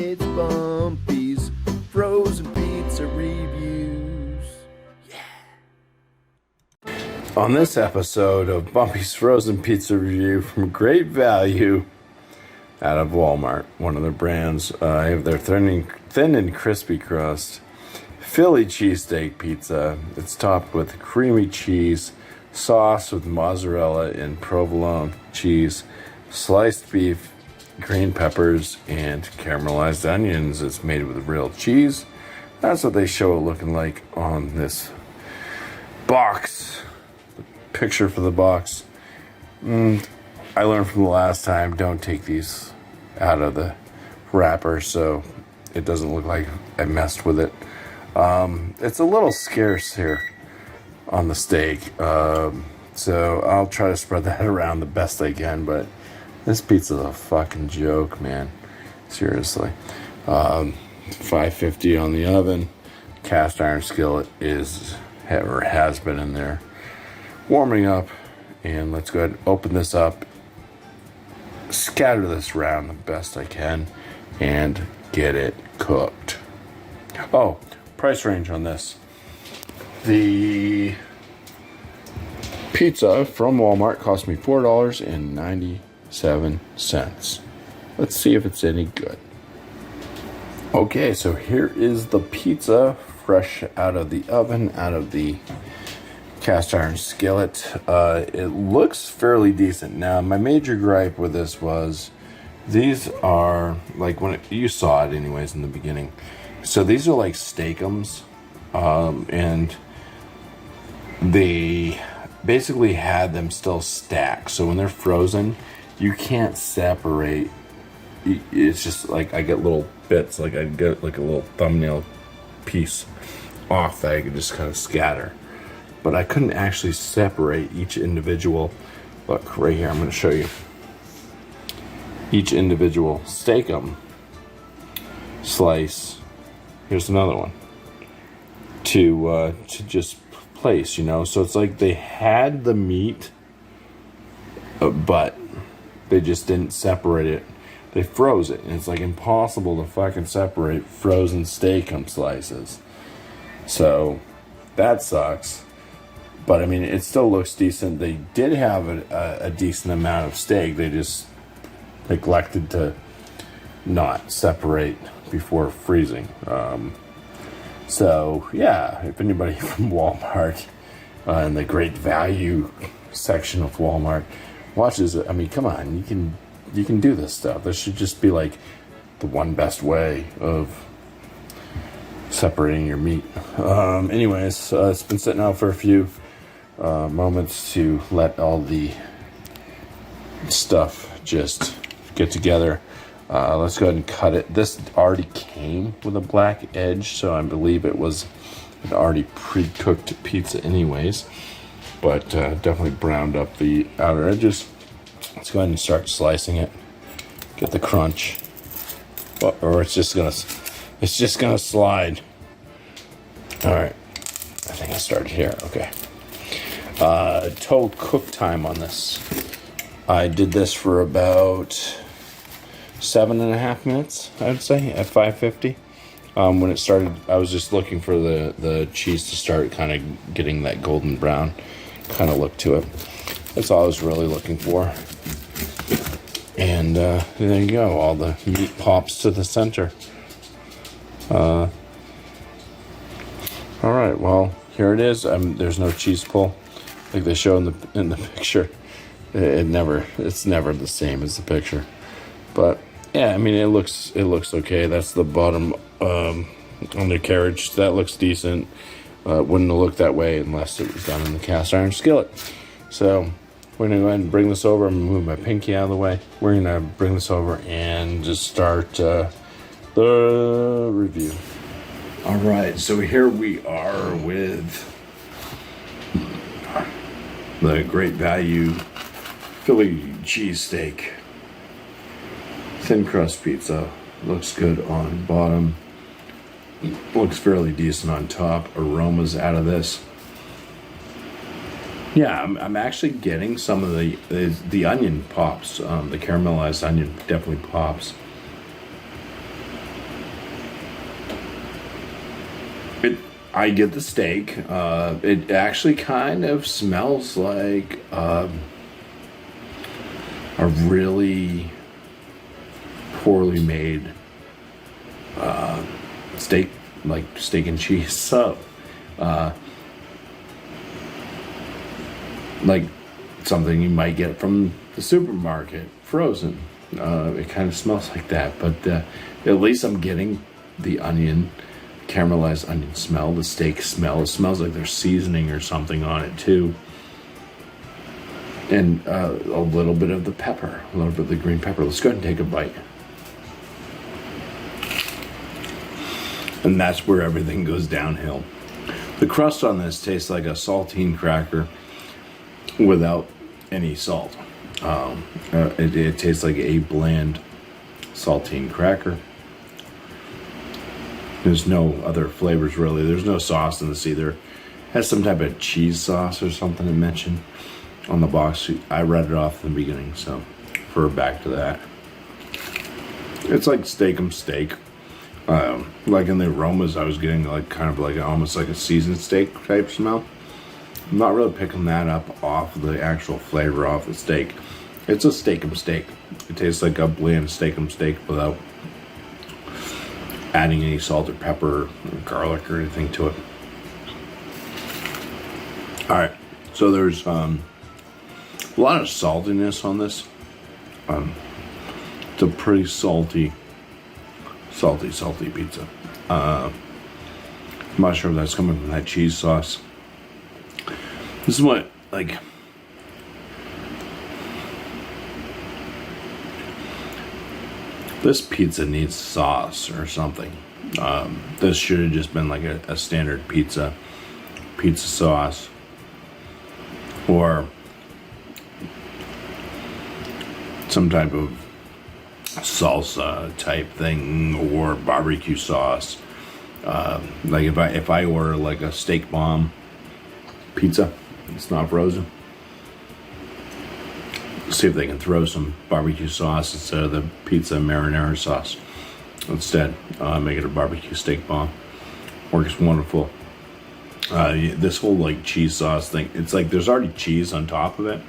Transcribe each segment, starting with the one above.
It's BuMpY-isms frozen pizza reviews. On this episode of BuMpY-isms frozen pizza review from Great Value out of Walmart, one of their brands, I have their thin and crispy crust Philly cheesesteak pizza. It's topped with creamy cheese, sauce with mozzarella and provolone cheese, sliced beef, green peppers, and caramelized onions. It's made with real cheese. That's what they show it looking like on this box. The picture for the box. I learned from the last time, don't take these out of the wrapper so it doesn't look like I messed with it. It's a little scarce here on the steak, so I'll try to spread that around the best I can, but this pizza's a fucking joke, man. Seriously. 550 on the oven. Cast iron skillet has been in there warming up. And let's go ahead and open this up, scatter this around the best I can, and get it cooked. Oh, price range on this. The pizza from Walmart cost me $4.97. Let's see if it's any good. Okay, so here is the pizza fresh out of the oven, out of the cast iron skillet. It looks fairly decent. Now, my major gripe with this was these are like you saw it anyways in the beginning. So these are like steakums, and they basically had them still stacked. So when they're frozen, you can't separate. It's just like I get little bits, like I get like a little thumbnail piece off that I could just kind of scatter. But I couldn't actually separate each individual. Look, right here, I'm going to show you. Each individual steakum slice. Here's another one. To just place, you know. So it's like they had the meat, but they just didn't separate it. They froze it, and it's like impossible to fucking separate frozen steakum slices. So that sucks. But I mean, it still looks decent. They did have a decent amount of steak. They just neglected to not separate before freezing. So yeah, if anybody from Walmart in the Great Value section of Walmart watches it, I mean, come on, you can do this stuff. This should just be like the one best way of separating your meat. Anyways, it's been sitting out for a few moments to let all the stuff just get together. Let's go ahead and cut it. This already came with a black edge, so I believe it was an already pre-cooked pizza anyways, but definitely browned up the outer edges. Let's go ahead and start slicing it. Get the crunch, or it's just gonna slide. All right, I think I started here. Okay. Total cook time on this. I did this for about 7.5 minutes, I would say, at 550. When it started, I was just looking for the cheese to start kind of getting that golden brown kind of look to it. That's all I was really looking for. And there you go. All the meat pops to the center. All right, well, here it is. There's no cheese pull like they show in the picture. It's never the same as the picture. But yeah, I mean, it looks okay. That's the bottom undercarriage. That looks decent. Wouldn't have looked that way unless it was done in the cast iron skillet. So we're gonna go ahead and bring this over. I'm gonna move my pinky out of the way. We're gonna bring this over and just start the review. All right, so here we are with the Great Value Philly cheesesteak thin crust pizza. Looks good on bottom. Looks fairly decent on top. Aromas out of this. Yeah, I'm actually getting some of the onion pops. The caramelized onion definitely pops. I get the steak. It actually kind of smells like a really poorly made steak, like steak and cheese sub. Like something you might get from the supermarket, frozen. It kind of smells like that, but at least I'm getting the onion, caramelized onion smell, the steak smell. It smells like there's seasoning or something on it too. And a little bit of the pepper, a little bit of the green pepper. Let's go ahead and take a bite. And that's where everything goes downhill. The crust on this tastes like a saltine cracker without any salt. It tastes like a bland saltine cracker. There's no other flavors really. There's no sauce in this either. It has some type of cheese sauce or something to mention on the box. I read it off in the beginning, so refer back to that. It's like steak-'em steak. Like in the aromas, I was getting like kind of like almost like a seasoned steak type smell. I'm not really picking that up off the actual flavor off the steak. It's a steak-'em steak. It tastes like a bland steak-'em steak without adding any salt or pepper or garlic or anything to it. All right, so there's a lot of saltiness on this. It's a pretty salty pizza. I'm not sure if that's coming from that cheese sauce. This is what, like, this pizza needs sauce or something. This should have just been like a standard pizza sauce, or some type of salsa type thing, or barbecue sauce. Like if I order like a steak bomb pizza, it's not frozen. See if they can throw some barbecue sauce instead of the pizza marinara sauce. Instead, make it a barbecue steak bomb. Works wonderful. This whole like cheese sauce thing, it's like there's already cheese on top of it.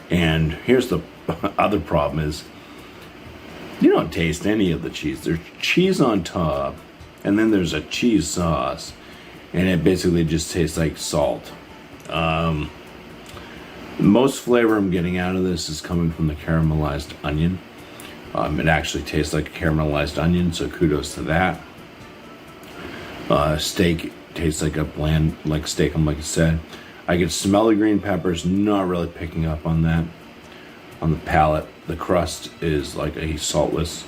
And here's the other problem is, you don't taste any of the cheese. There's cheese on top, and then there's a cheese sauce, and it basically just tastes like salt. Most flavor I'm getting out of this is coming from the caramelized onion. It actually tastes like a caramelized onion, so kudos to that. Steak tastes like a bland, like steak, like I said. I can smell the green peppers, not really picking up on that. On the palate, the crust is like a saltless.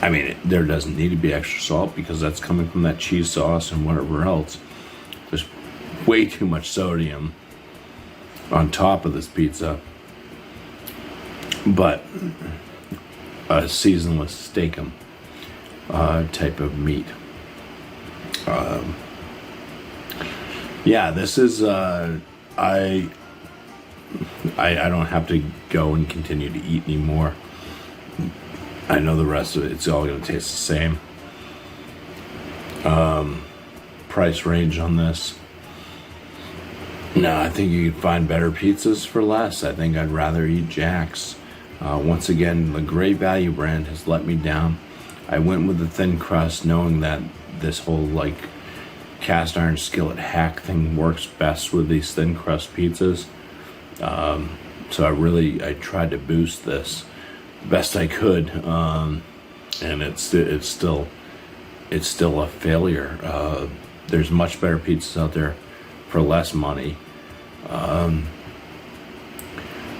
I mean, there doesn't need to be extra salt because that's coming from that cheese sauce and whatever else. There's way too much sodium on top of this pizza, but a seasonless steak-'em type of meat. Yeah, this is I don't have to go and continue to eat anymore. I know the rest of it's all going to taste the same. Price range on this. No, I think you can find better pizzas for less. I think I'd rather eat Jack's. Once again, the Great Value brand has let me down. I went with the thin crust knowing that this whole like cast iron skillet hack thing works best with these thin crust pizzas. So I tried to boost this best I could, and it's still a failure. There's much better pizzas out there for less money.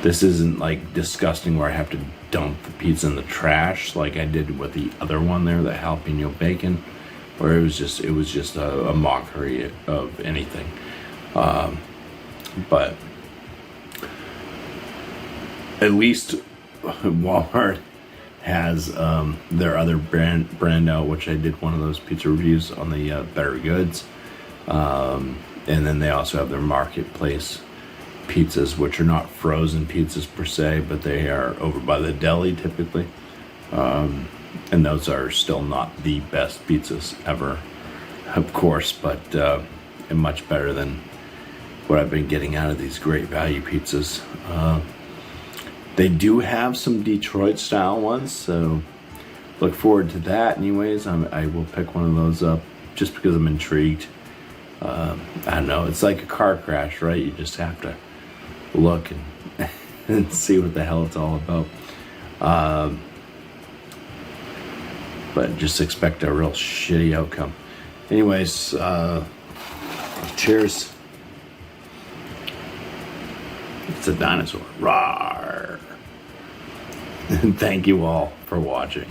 This isn't like disgusting where I have to dump the pizza in the trash like I did with the other one there, the jalapeno bacon, where it was just a mockery of anything. But at least Walmart has their other brand out, which I did one of those pizza reviews on the Better Goods, and then they also have their marketplace pizzas, which are not frozen pizzas per se, but they are over by the deli typically. And those are still not the best pizzas ever, of course, but and much better than what I've been getting out of these great value pizzas. They do have some Detroit style ones, so look forward to that. Anyways, I will pick one of those up just because I'm intrigued. I don't know, it's like a car crash, right? You just have to look and, and see what the hell it's all about. But just expect a real shitty outcome. Anyways, cheers. It's a dinosaur. Rawr. And thank you all for watching.